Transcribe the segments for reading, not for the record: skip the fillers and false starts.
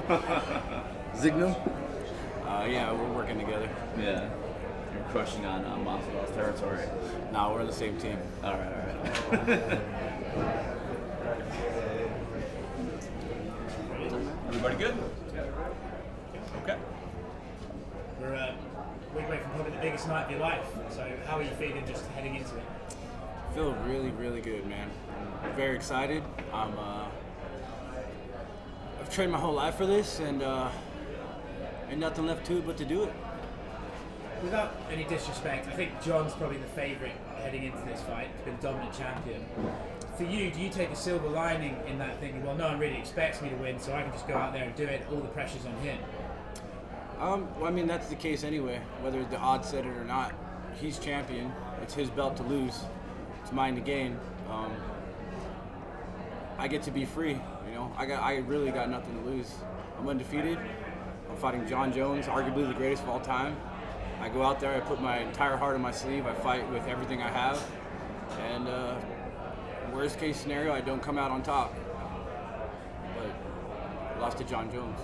Zignum? Yeah, we're working together. Yeah. You're crushing on Masvidal's territory. Nah, we're on the same team. All right. Everybody good? Okay. We're a week away from probably the biggest night of your life. So how are you feeling just heading into it? I feel really, really good, man. I'm very excited. I've trained my whole life for this, and ain't nothing left to it but to do it. Without any disrespect, I think John's probably the favourite heading into this fight. He's been dominant champion. For you, do you take a silver lining in that thinking, well, no one really expects me to win, so I can just go out there and do it, all the pressure's on him? Well, I mean, that's the case anyway, whether the odds said it or not. He's champion. It's his belt to lose. It's mine to gain. I get to be free, you know. I really got nothing to lose. I'm undefeated. I'm fighting Jon Jones, arguably the greatest of all time. I go out there, I put my entire heart on my sleeve, I fight with everything I have, and worst case scenario, I don't come out on top. But I lost to Jon Jones.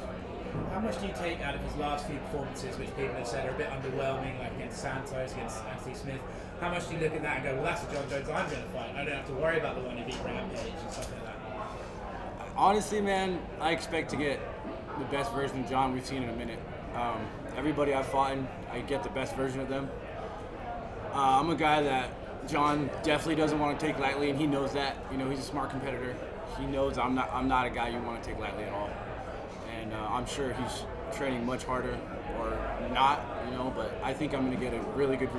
How much do you take out of his last few performances, which people have said are a bit underwhelming, like against Santos, against Anthony Smith? How much do you look at that and go, well, that's the Jon Jones I'm going to fight. I don't have to worry about the one who beat Rampage and stuff like that. Honestly, man, I expect to get the best version of Jon we've seen in a minute. Everybody I've fought in, I get the best version of them. I'm a guy that Jon definitely doesn't want to take lightly, and he knows that. You know, he's a smart competitor. He knows I'm not a guy you want to take lightly at all. And I'm sure he's training much harder or not, you know, but I think I'm going to get a really good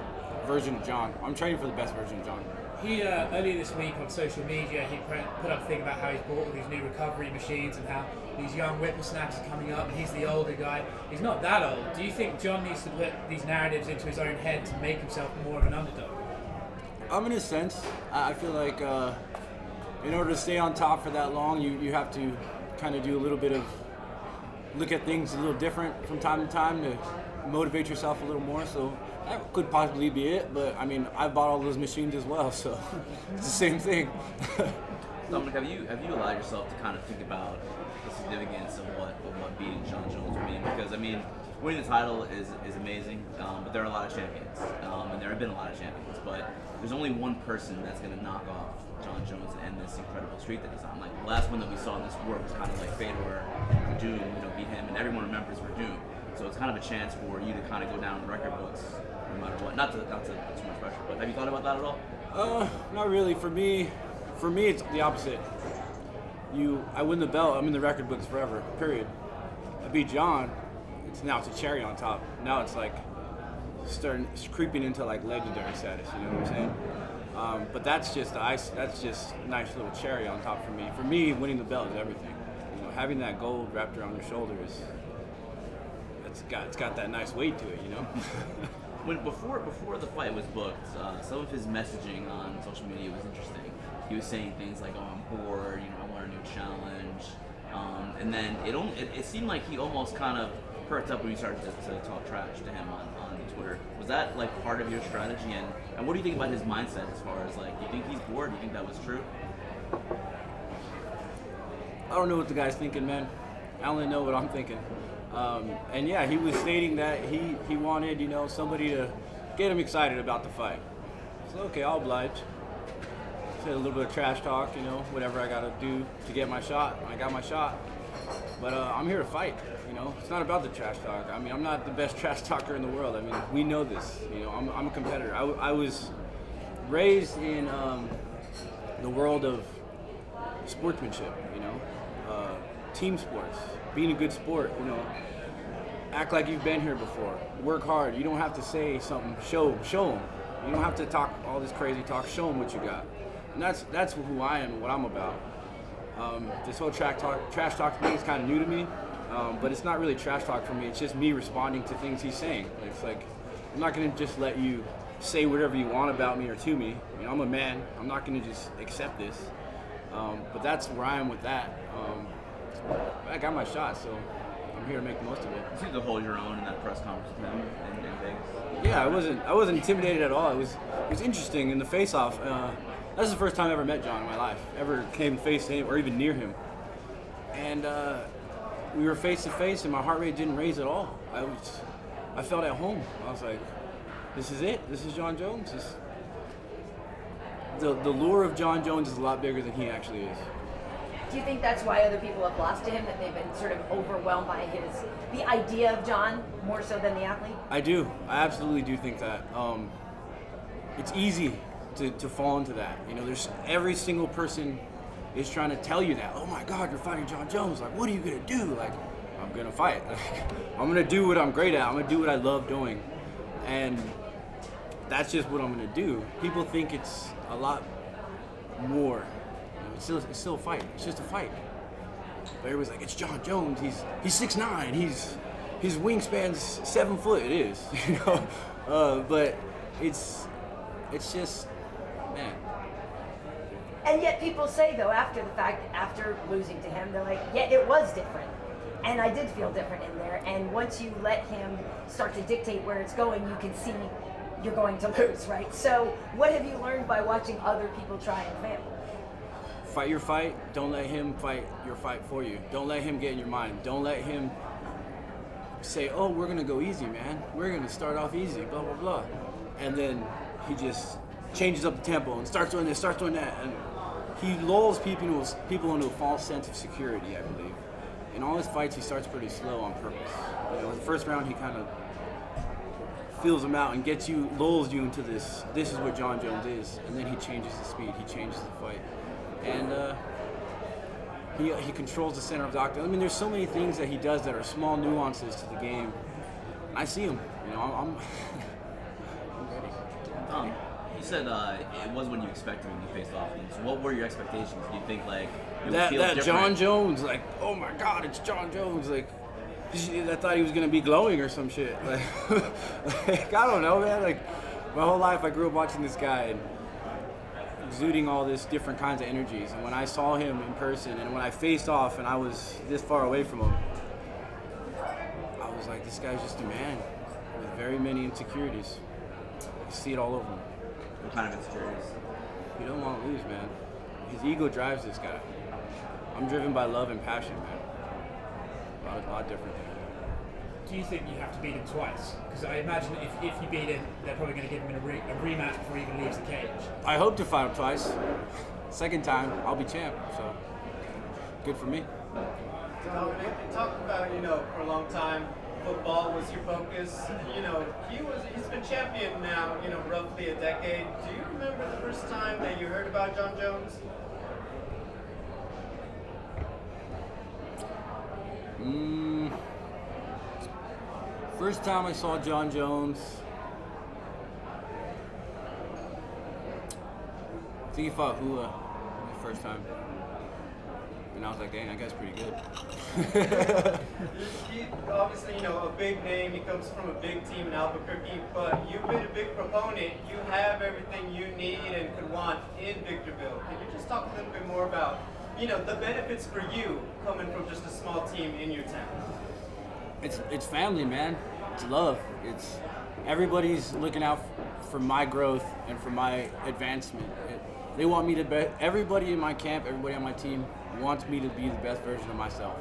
version of Jon. I'm training for the best version of Jon. He, earlier this week on social media, he put up a thing about how he's bought all these new recovery machines and how these young whippersnappers are coming up and he's the older guy. He's not that old. Do you think Jon needs to put these narratives into his own head to make himself more of an underdog? In a sense. I feel like in order to stay on top for that long, you have to kind of do a little bit of look at things a little different from time to time to motivate yourself a little more. So that could possibly be it, but I mean, I bought all those machines as well, so it's the same thing. Dominick, have you allowed yourself to kind of think about the significance of what beating Jon Jones would mean? Because I mean, winning the title is amazing, but there are a lot of champions, and there have been a lot of champions, but there's only one person that's going to knock off Jon Jones and end this incredible streak that he's on. Like the last one that we saw in this sport was kind of like Fedor, Verdun, beat him, and everyone remembers Verdun. So it's kind of a chance for you to kind of go down in the record books no matter what. Not to put too much pressure, but have you thought about that at all? Not really. For me, it's the opposite. I win the belt, I'm in the record books forever. Period. I beat Jon. It's a cherry on top. Now it's like it's creeping into like legendary status. You know what I'm saying? But that's just the ice. That's just a nice little cherry on top for me. For me, winning the belt is everything. You know, having that gold wrapped around your shoulders. It's got that nice weight to it, you know. Before the fight was booked, some of his messaging on social media was interesting. He was saying things like, "Oh, I'm bored. You know, I want a new challenge." And then it seemed like he almost kind of perked up when you started to talk trash to him on Twitter. Was that like part of your strategy? And what do you think about his mindset as far as like, do you think he's bored? Do you think that was true? I don't know what the guy's thinking, man. I only know what I'm thinking. And yeah, he was stating that he wanted, you know, somebody to get him excited about the fight. So okay, I'll oblige. Said a little bit of trash talk, you know, whatever I gotta do to get my shot. I got my shot. But I'm here to fight, you know. It's not about the trash talk. I mean, I'm not the best trash talker in the world. I mean, we know this. You know, I'm a competitor. I was raised in the world of sportsmanship, you know, team sports, being a good sport, you know. Act like you've been here before. Work hard. You don't have to say something. Show them. You don't have to talk all this crazy talk. Show them what you got. And that's who I am and what I'm about. This whole trash talk thing is kind of new to me, but it's not really trash talk for me. It's just me responding to things he's saying. It's like, I'm not going to just let you say whatever you want about me or to me. You know, I'm a man. I'm not going to just accept this. But that's where I am with that. I got my shot, so I'm here to make the most of it. You seem to hold your own in that press conference with him in Vegas. Yeah, I wasn't intimidated at all. It was interesting in the face-off. That's the first time I ever met Jon in my life. Ever came face to him or even near him. And we were face to face, and my heart rate didn't raise at all. I felt at home. I was like, this is it. This is Jon Jones. The lure of Jon Jones is a lot bigger than he actually is. Do you think that's why other people have lost to him, that they've been sort of overwhelmed by the idea of Jon more so than the athlete? I do. I absolutely do think that. It's easy to fall into that. You know, there's every single person is trying to tell you that. Oh my God, you're fighting Jon Jones. Like, what are you gonna do? Like, I'm gonna fight. I'm gonna do what I'm great at. I'm gonna do what I love doing, and that's just what I'm gonna do. People think it's a lot more. You know, it's still a fight. It's just a fight. But everybody's like, it's Jon Jones. He's 6'9". His wingspan's 7 foot. It is, you know. But it's just, man. And yet people say, though, after the fact, after losing to him, they're like, yeah, it was different. And I did feel different in there. And once you let him start to dictate where it's going, you can see you're going to lose, right? So what have you learned by watching other people try and fail? Fight your fight. Don't let him fight your fight for you. Don't let him get in your mind. Don't let him say, oh, we're going to go easy, man. We're going to start off easy, blah, blah, blah. And then he just changes up the tempo and starts doing this, starts doing that. And he lulls people into a false sense of security, I believe. In all his fights, he starts pretty slow on purpose. You know, in the first round, he kind of feels them out and lulls you into this is what Jon Jones is. And then he changes the speed, he changes the fight. And he controls the center of the octagon. I mean, there's so many things that he does that are small nuances to the game. I see him. You know, I'm ready. You said it was when you expected when you faced off. So what were your expectations? Do you think like it would that feel different? Jon Jones, like, oh my God, it's Jon Jones, like. I thought he was gonna be glowing or some shit. Like, I don't know, man. Like, my whole life I grew up watching this guy and exuding all this different kinds of energies. And when I saw him in person, and when I faced off, and I was this far away from him, I was like, this guy's just a man with very many insecurities. You see it all over him. What kind of insecurities? You don't want to lose, man. His ego drives this guy. I'm driven by love and passion, man. A lot different. Do you think you have to beat him twice? Because I imagine if you beat him, they're probably going to give him a rematch before he even leaves the cage. I hope to fight him twice. Second time, I'll be champ. So, good for me. Dominick, you talked about, for a long time, football was your focus. He's been champion now, roughly a decade. Do you remember the first time that you heard about Jon Jones? First time I saw Jon Jones, I think he fought Hua the first time. And I was like, dang, that guy's pretty good. He obviously, a big name. He comes from a big team in Albuquerque, but you've been a big proponent. You have everything you need and could want in Victorville. Can you just talk a little bit more about, the benefits for you coming from just a small team in your town? It's family, man. It's love. It's everybody's looking out for my growth and for my advancement. They want me to be. Everybody in my camp, everybody on my team wants me to be the best version of myself,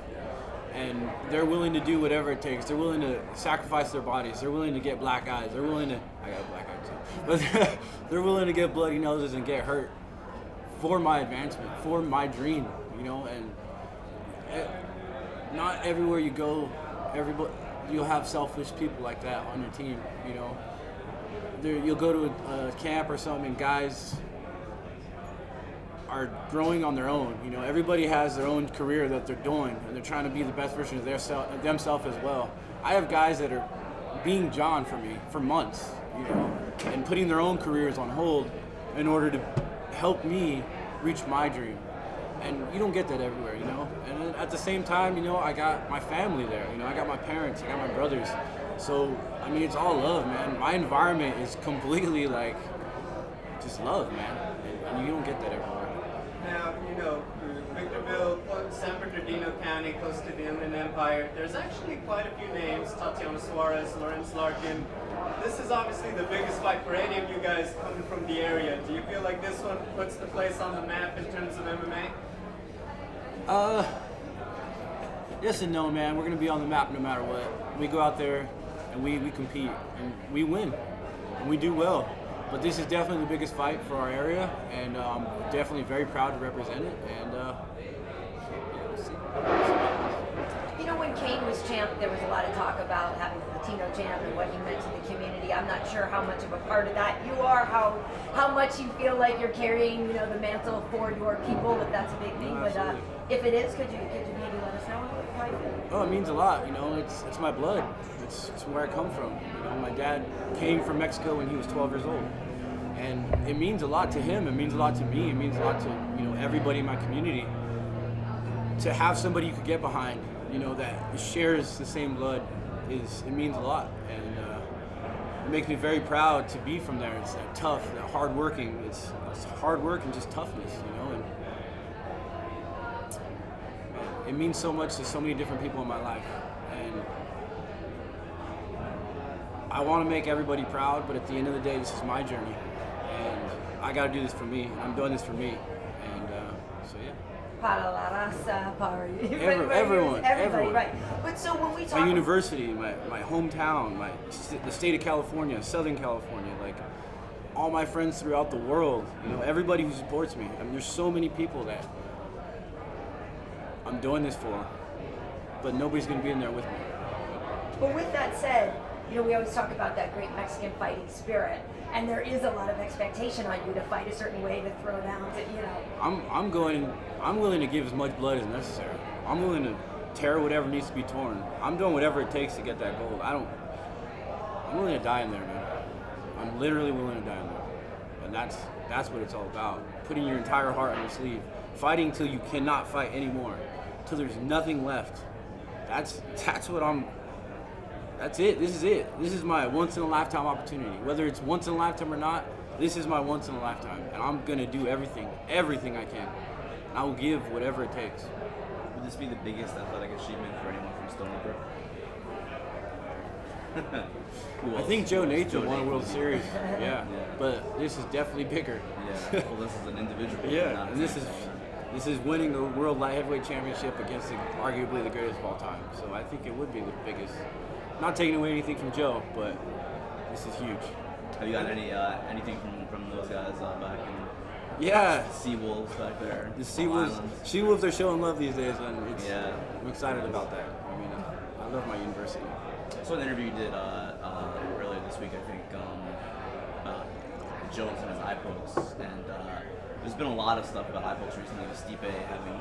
and they're willing to do whatever it takes. They're willing to sacrifice their bodies. They're willing to get black eyes. They're willing to. I got a black eye too, but they're willing to get bloody noses and get hurt for my advancement, for my dream. And not everywhere you go, you'll have selfish people like that on your team. You'll go to a camp or something, and guys are growing on their own. Everybody has their own career that they're doing, and they're trying to be the best version of themselves as well. I have guys that are being Jon for me for months, and putting their own careers on hold in order to help me reach my dream. And you don't get that everywhere, And then at the same time, I got my family there. I got my parents, I got my brothers. So, it's all love, man. My environment is completely just love, man. And you don't get that everywhere. Now, Victorville, San Bernardino County, close to the Inland Empire, there's actually quite a few names: Tatiana Suarez, Lawrence Larkin. This is obviously the biggest fight for any of you guys coming from the area. Do you feel like this one puts the place on the map in terms of MMA? Yes and no, man. We're gonna be on the map no matter what. We go out there and we compete and we win and we do well. But this is definitely the biggest fight for our area, and definitely very proud to represent it. And we'll see. You know, when Kane was champ, there was a lot of talk about having a Latino champ and what he meant to the community. I'm not sure how much of a part of that you are, how much you feel like you're carrying, you know, the mantle for your people, if that's a big thing. But if it is, could you maybe let us know how you feel? Oh, it means a lot. You know, it's my blood. It's where I come from. You know, my dad came from Mexico when he was 12 years old, and it means a lot to him. It means a lot to me. It means a lot to, you know, everybody in my community. To have somebody you could get behind, you know, that shares the same blood, it means a lot, and it makes me very proud to be from there. It's that tough, that hard working. It's hard work and just toughness, you know. And it means so much to so many different people in my life, and I want to make everybody proud. But at the end of the day, this is my journey, and I got to do this for me. I'm doing this for me, and so yeah. Para la raza, para Everyone, right? But so when we talk, my university, my hometown, the state of California, Southern California, like all my friends throughout the world, you know, everybody who supports me. I mean, there's so many people that I'm doing this for, but nobody's gonna be in there with me. But with that said, you know, we always talk about that great Mexican fighting spirit, and there is a lot of expectation on you to fight a certain way, to throw down, to, you know. I'm willing to give as much blood as necessary. I'm willing to tear whatever needs to be torn. I'm doing whatever it takes to get that gold. I'm willing to die in there, man. I'm literally willing to die in there. And that's what it's all about. Putting your entire heart on your sleeve. Fighting till you cannot fight anymore. Till there's nothing left. That's it. This is it. This is my once in a lifetime opportunity. Whether it's once in a lifetime or not, this is my once in a lifetime. And I'm gonna do everything I can. I will give whatever it takes. Would this be the biggest athletic achievement for anyone from Stony Brook? I think Joe Nathan won a World Series. Yeah. But this is definitely bigger. Yeah. Well, this is an individual. Yeah. And this is winning the World Light Heavyweight Championship against arguably the greatest of all time. So I think it would be the biggest. Not taking away anything from Joe, but this is huge. Have you got anything from those guys back in? Yeah. Seawolves back there. The Seawolves are showing love these days, and I'm excited about that. I mean, I love my university. I saw an interview you did earlier this week, I think, about Jones and his eye pokes, and there's been a lot of stuff about eye pokes recently with Stipe having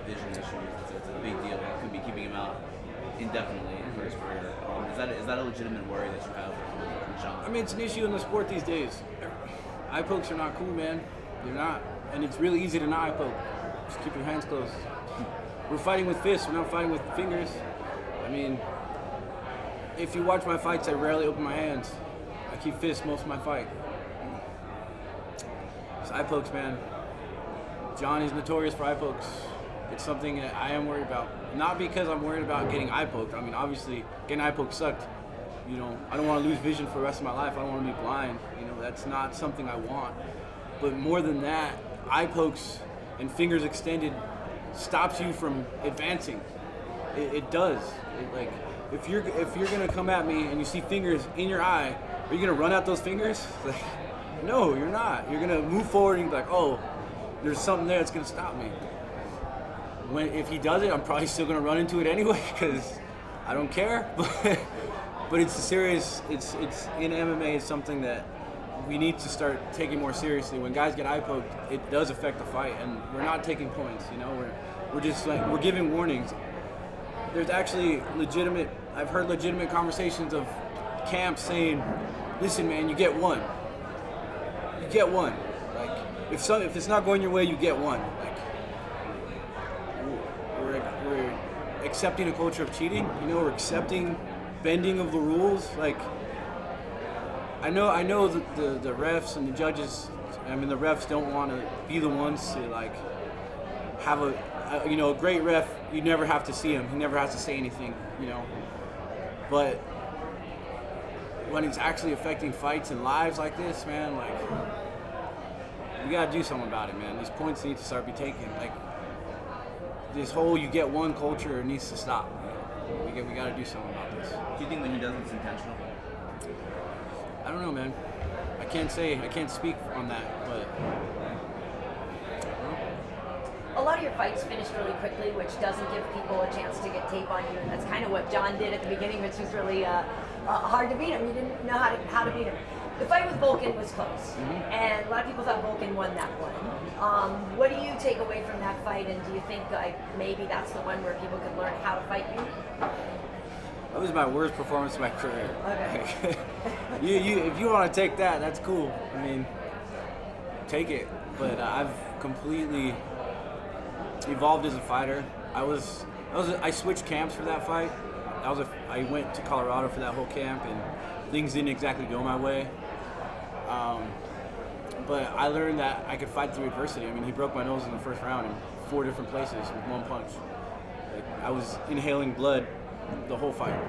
vision issues. It's a big deal. It could be keeping him out indefinitely for his career. Is that a legitimate worry that you have with John? I mean, it's an issue in the sport these days. Eye pokes are not cool, man. They're not. And it's really easy to not eye poke. Just keep your hands closed. We're fighting with fists, we're not fighting with fingers. I mean, if you watch my fights, I rarely open my hands. I keep fists most of my fight. It's eye pokes, man. John is notorious for eye pokes. It's something that I am worried about. Not because I'm worried about getting eye poked. I mean, obviously, getting eye poked sucked. You know, I don't want to lose vision for the rest of my life. I don't want to be blind. You know, that's not something I want. But more than that, eye pokes and fingers extended stops you from advancing. It does. Like, if you're gonna come at me and you see fingers in your eye, are you gonna run at those fingers? Like, no, you're not. You're gonna move forward and be like, oh, there's something there that's gonna stop me. If he does it, I'm probably still gonna run into it anyway because I don't care. But it's a serious. It's in MMA. It's something that we need to start taking more seriously. When guys get eye poked, it does affect the fight, and we're not taking points. You know, we're just like we're giving warnings. There's actually legitimate. I've heard legitimate conversations of camps saying, "Listen, man, you get one. You get one. Like if it's not going your way, you get one." Like we're accepting a culture of cheating. You know, we're accepting bending of the rules. Like I know the refs and the judges. I mean, the refs don't want to be the ones to like have a great ref. You never have to see him. He never has to say anything. You know, but when it's actually affecting fights and lives like this, man, like we gotta do something about it, man. These points need to start be taken. Like this whole you get one culture needs to stop. You know? We got to do something about this. Do you think when he does it's intentional? I don't know, man. I can't speak on that, but A lot of your fights finished really quickly, which doesn't give people a chance to get tape on you, and that's kind of what John did at the beginning, which was really hard to beat him. You didn't know how to beat him. The fight with Volkan was close, and a lot of people thought Volkan won that one. What do you take away from that fight, and do you think like maybe that's the one where people could learn how to fight you? that was my worst performance of my career. Okay. If you want to take that, that's cool. I mean, take it. But I've completely evolved as a fighter. I switched camps for that fight. I went to Colorado for that whole camp, and things didn't exactly go my way. But I learned that I could fight through adversity. I mean, he broke my nose in the first round in 4 different places with one punch. Like, I was inhaling blood the whole fight.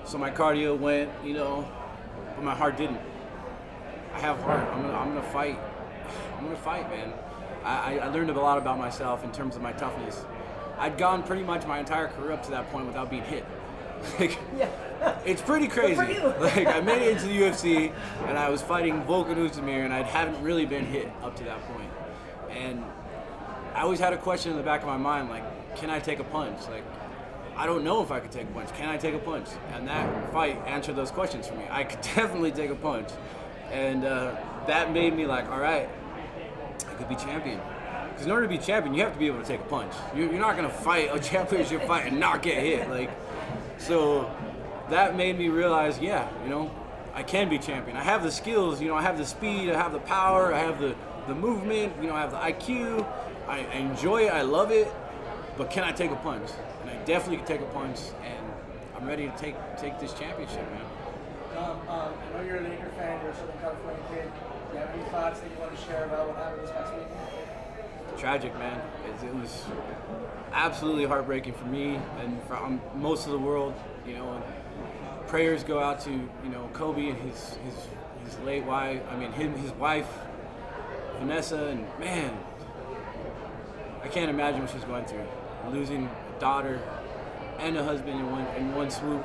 So my cardio went, but my heart didn't. I have heart. I'm gonna fight. I'm gonna fight, man. I learned a lot about myself in terms of my toughness. I'd gone pretty much my entire career up to that point without being hit. Yeah. It's pretty crazy. Good for you. Like, I made it into the UFC, and I was fighting Volkan Oezdemir, and I hadn't really been hit up to that point. And I always had a question in the back of my mind, like, can I take a punch? Like, I don't know if I could take a punch. Can I take a punch? And that fight answered those questions for me. I could definitely take a punch. And that made me like, all right, I could be champion. Because in order to be champion, you have to be able to take a punch. You're not going to fight a championship fight and not get hit. Like, so that made me realize, I can be champion. I have the skills, I have the speed, I have the power, I have the movement, I have the IQ. I enjoy it, I love it, but can I take a punch? And I definitely can take a punch, and I'm ready to take this championship, man. I know you're a Laker fan, you're a Southern California kid. Do you have any thoughts that you want to share about what happened this past week? Tragic, man. It was absolutely heartbreaking for me and for most of the world. And prayers go out to Kobe and his late wife. I mean, his wife Vanessa, and man, I can't imagine what she's going through. Losing a daughter and a husband in one swoop.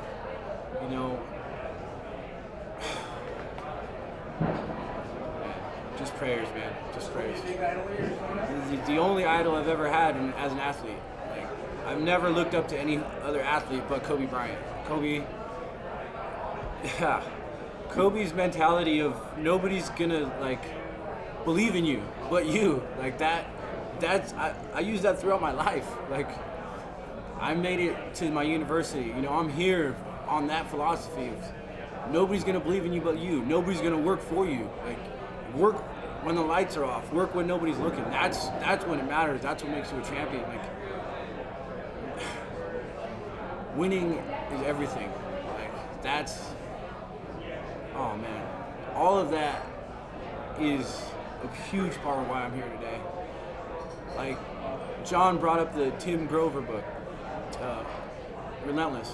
Just prayers, man. Just prayers. This is the only idol I've ever had as an athlete. Like, I've never looked up to any other athlete but Kobe Bryant. Kobe's mentality of nobody's gonna believe in you but you. Like that's I use that throughout my life. Like, I made it to my university. I'm here on that philosophy of nobody's gonna believe in you but you. Nobody's gonna work for you. Like, work when the lights are off. Work when nobody's looking. That's when it matters. That's what makes you a champion. Like, winning is everything. Like, oh man, all of that is a huge part of why I'm here today. Like, John brought up the Tim Grover book, Relentless.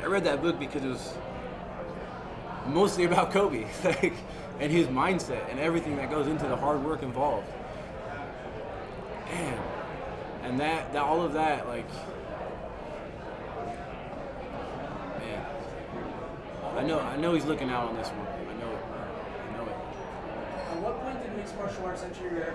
I read that book because it was mostly about Kobe, and his mindset and everything that goes into the hard work involved. Man, and that all of that, man. I know he's looking out on this one. I know it. At what point did mixed martial arts enter your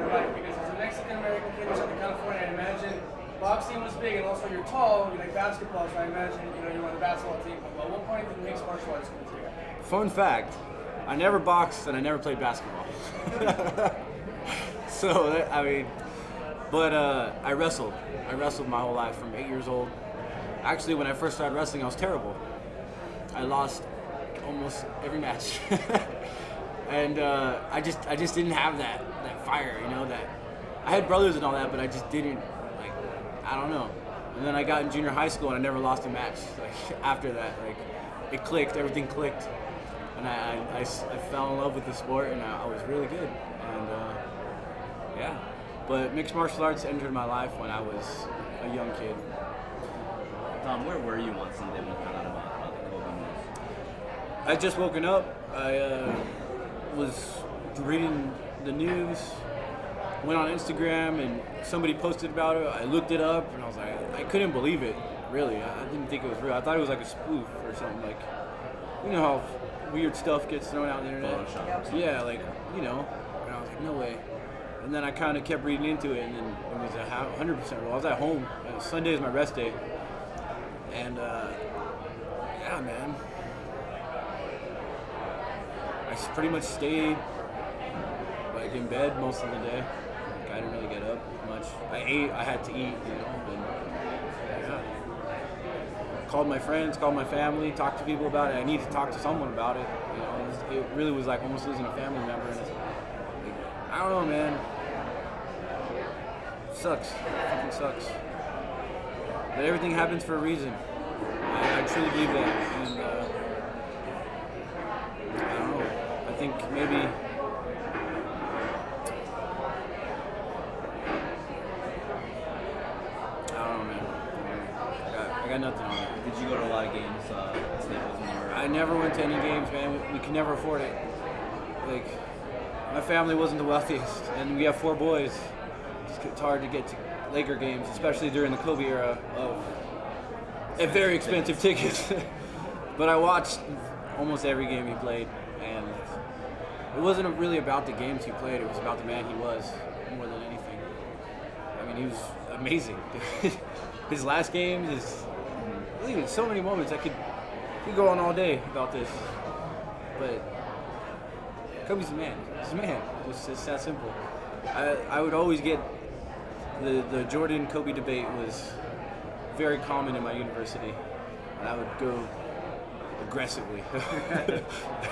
life? Because as a Mexican American kid in Southern California, I imagine boxing was big, and also you're tall, you like basketball, so I imagine you're on the basketball team. But at what point did mixed martial arts come into your life? Fun fact, I never boxed and I never played basketball. So, but I wrestled. I wrestled my whole life from 8 years old. Actually, when I first started wrestling, I was terrible. I lost almost every match. And I just didn't have that fire, that I had brothers and all that, but I just didn't, I don't know. And then I got in junior high school and I never lost a match. After that, it clicked, everything clicked. And I fell in love with the sport, and I was really good. And yeah, but mixed martial arts entered my life when I was a young kid. Tom, where were you on Sunday when you found out about the Kobe news? I just woken up. I was reading the news, went on Instagram and somebody posted about it. I looked it up and I was like, I couldn't believe it. Really, I didn't think it was real. I thought it was like a spoof or something. Like, you know how weird stuff gets thrown out on the internet. Photoshop. Yeah, like, you know. And I was like, no way. And then I kind of kept reading into it, and then it was 100% real. I was at home. Sunday is my rest day, and yeah, man. I pretty much stayed like in bed most of the day. Like, I didn't really get up much. I ate. I had to eat, you know. And yeah. Called my friends, called my family, talked to people about it. I needed to talk to someone about it. You know, it really was like almost losing a family member. And it's, like, I don't know, man. Sucks. It fucking sucks. But everything happens for a reason. I truly believe that. And I don't know. I think maybe I don't know, man. I got nothing on it. Did you go to a lot of games at Staples when you were? I never went to any games, man. We could never afford it. Like, my family wasn't the wealthiest, and we have 4 boys. It's hard to get to Laker games, especially during the Kobe era of very expensive tickets. But I watched almost every game he played, and it wasn't really about the games he played. It was about the man he was more than anything. I mean, he was amazing. His last games, really, so many moments. I could go on all day about this, but Kobe's the man. He's the man. It's just that simple. I would always get the Jordan-Kobe debate was very common in my university, and I would go aggressively,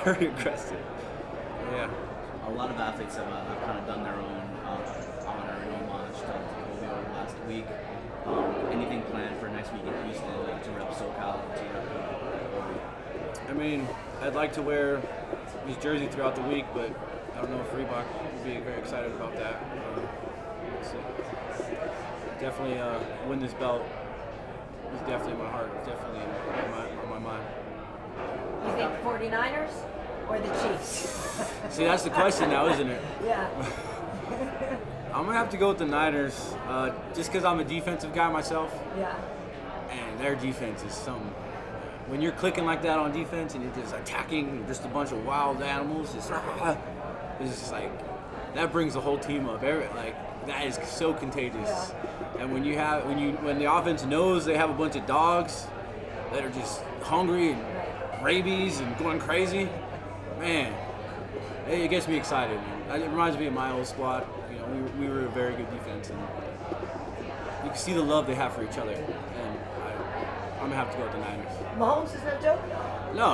very aggressive. Yeah. A lot of athletes have kind of done their own honor and homage to Kobe over the last week. Anything planned for next week in Houston to rep SoCal and to rep Kobe? I mean, I'd like to wear his jersey throughout the week, but I don't know if Reebok would be very excited about that. So definitely win this belt. It's definitely in my heart. It's definitely on my mind. You think 49ers or the Chiefs? See, that's the question now, isn't it? Yeah. I'm going to have to go with the Niners just because I'm a defensive guy myself. Yeah. And their defense is something. When you're clicking like that on defense and you're just attacking just a bunch of wild animals, it's just like, that brings the whole team up. That is so contagious. Yeah. And when the offense knows they have a bunch of dogs that are just hungry and rabies and going crazy, man, it gets me excited. Man. It reminds me of my old squad. You know, we were a very good defense, and you can see the love they have for each other. And I'm gonna have to go with the Niners. Mahomes is no joke. No,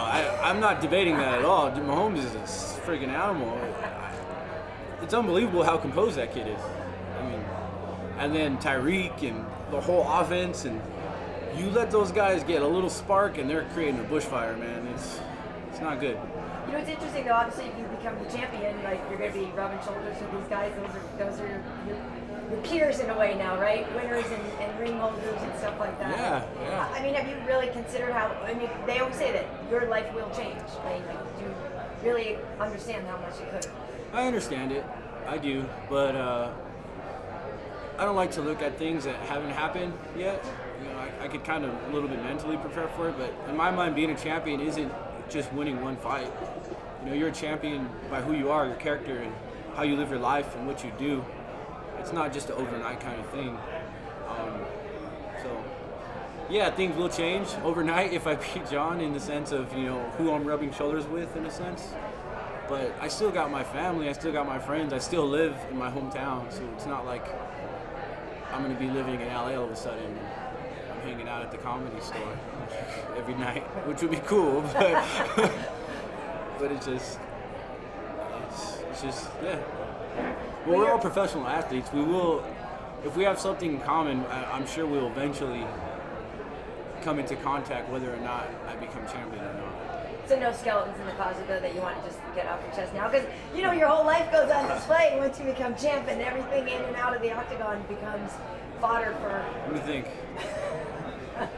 I'm not debating that at all. Mahomes is a freaking animal. It's unbelievable how composed that kid is. I mean, and then Tyreek and the whole offense, and you let those guys get a little spark and they're creating a bushfire, man. It's not good. You know, it's interesting though. Obviously, if you become the champion, like you're going to be rubbing shoulders with these guys. Those are your peers in a way now, right? Winners and ring holders and stuff like that. Yeah. I mean, have you really considered how? I mean, they always say that your life will change. Like, do you really understand how much it could? I understand it. I do, but I don't like to look at things that haven't happened yet. You know, I could kind of a little bit mentally prepare for it, but in my mind, being a champion isn't just winning one fight. You know, you're a champion by who you are, your character, and how you live your life and what you do. It's not just an overnight kind of thing. So, yeah, things will change overnight if I beat John in the sense of, you know, who I'm rubbing shoulders with in a sense. But I still got my family, I still got my friends, I still live in my hometown, so it's not like I'm going to be living in LA all of a sudden. I'm hanging out at the Comedy Store every night, which would be cool, but but it's just, yeah. Well, we're all professional athletes. We will, if we have something in common, I'm sure we'll eventually come into contact whether or not I become champion or not. So no skeletons in the closet though that you want to just get off your chest now, because you know your whole life goes on display once you become champ, and everything in and out of the octagon becomes fodder for. Let me think. I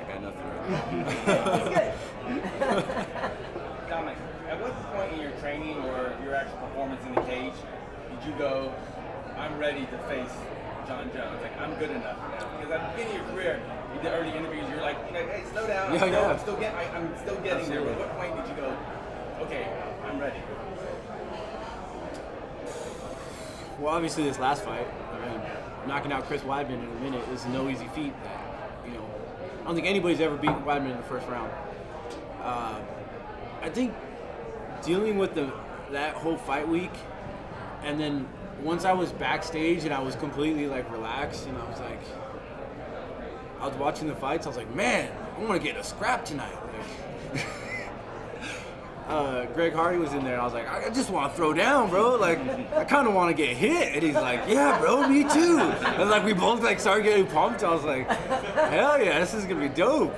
got nothing right He's good. Dominick, at what point in your training or your actual performance in the cage did you go, I'm ready to face Jon Jones. Like, I'm good enough now. Because at the beginning of your career, you did early interviews, you're like, hey, slow down. I'm still getting there. But at what point did you go, okay, I'm ready? Well, obviously this last fight, I mean, knocking out Chris Weidman in a minute is no easy feat. You know, I don't think anybody's ever beaten Weidman in the first round. I think dealing with that whole fight week, and then once I was backstage and I was completely like relaxed, and I was watching the fights, I was like, man, I want to get a scrap tonight. Like, Greg Hardy was in there, and I was like, I just want to throw down, bro. Like, I kind of want to get hit. And he's like, yeah, bro, me too. And like, we both like started getting pumped. I was like, hell yeah, this is gonna be dope.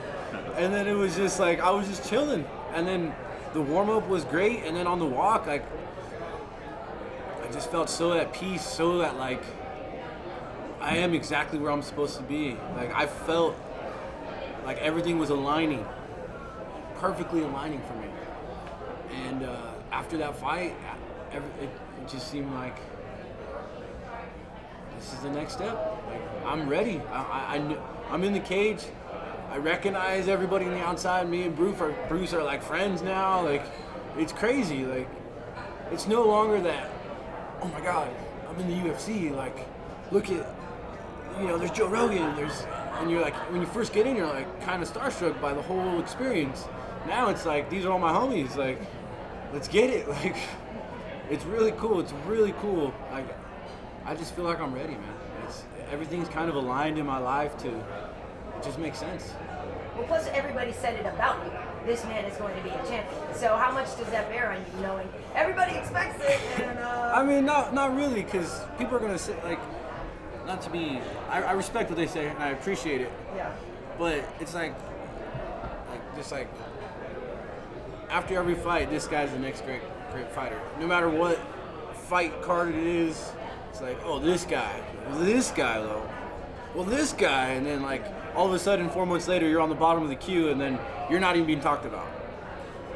And then it was just like, I was just chilling. And then the warm up was great. And then on the walk, like, I just felt so at peace, so that like, I am exactly where I'm supposed to be. Like, I felt like everything was aligning, perfectly aligning for me. And after that fight, it just seemed like this is the next step. Like, I'm ready. I'm in the cage. I recognize everybody on the outside. Me and Bruce are like friends now. Like, it's crazy. Like, it's no longer that, oh my God, I'm in the UFC. Like, look at, there's Joe Rogan. And you're like, when you first get in, you're like kind of starstruck by the whole experience. Now it's like, these are all my homies. Like, let's get it. Like, it's really cool. It's really cool. Like, I just feel like I'm ready, man. Everything's kind of aligned in my life to, it just makes sense. Well, plus everybody said it about you. This man is going to be a champion. So how much does that bear on you, knowing everybody expects it? And I mean, not really, because people are gonna say, like, not to be. I respect what they say and I appreciate it. Yeah. But it's like after every fight, this guy's the next great fighter. No matter what fight card it is, it's like, oh, this guy though. Well, this guy, and then like all of a sudden 4 months later, you're on the bottom of the queue, and then you're not even being talked about.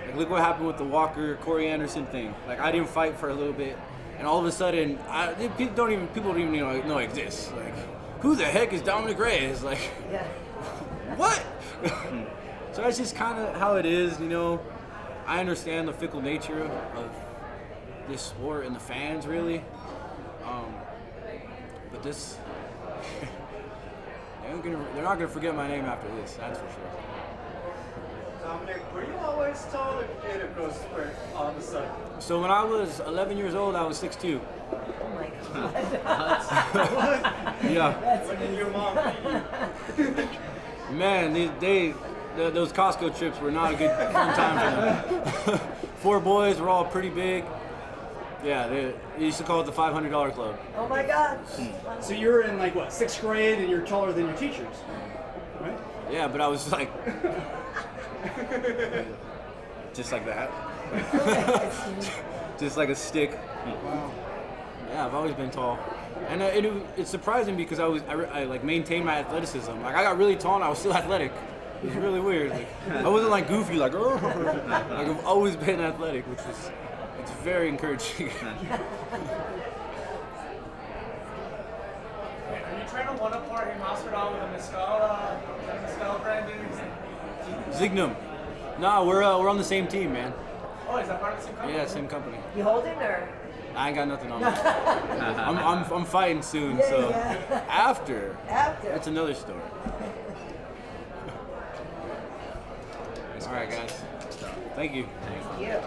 Like, look what happened with the Walker Corey Anderson thing. Like, I didn't fight for a little bit, and all of a sudden, people don't even know it exists. Like, who the heck is Dominick Reyes? Like, Yeah. what? So that's just kind of how it is, I understand the fickle nature of this sport and the fans, really. But this, they're not gonna forget my name after this. That's for sure. Dominick, were you always tall, or did you hit a growth spurt all of a sudden? So when I was 11 years old, I was 6'2". Oh my God. Yeah. What did your mom feed you? Man, those Costco trips were not a good fun time for them. 4 boys, we're all pretty big. Yeah, they used to call it the $500 club. Oh my God. So you're in like what, 6th grade, and you're taller than your teachers, right? Yeah, but I was like, just like that. Just like a stick. Wow. Yeah, I've always been tall. And it's surprising because I like maintained my athleticism. Like, I got really tall and I was still athletic. It was really weird. Like, I wasn't like goofy, like, oh. Like, I've always been athletic, it's very encouraging. Are you trying to one-up Jorge Masvidal with a Mescal branding? Zignum. No, we're on the same team, man. Oh, is that part of the same company? Yeah, same company. You holding or? I ain't got nothing on me. I'm fighting soon, Yeah, so yeah. after, After. it's another story. All right, guys. Thank you. Thank you.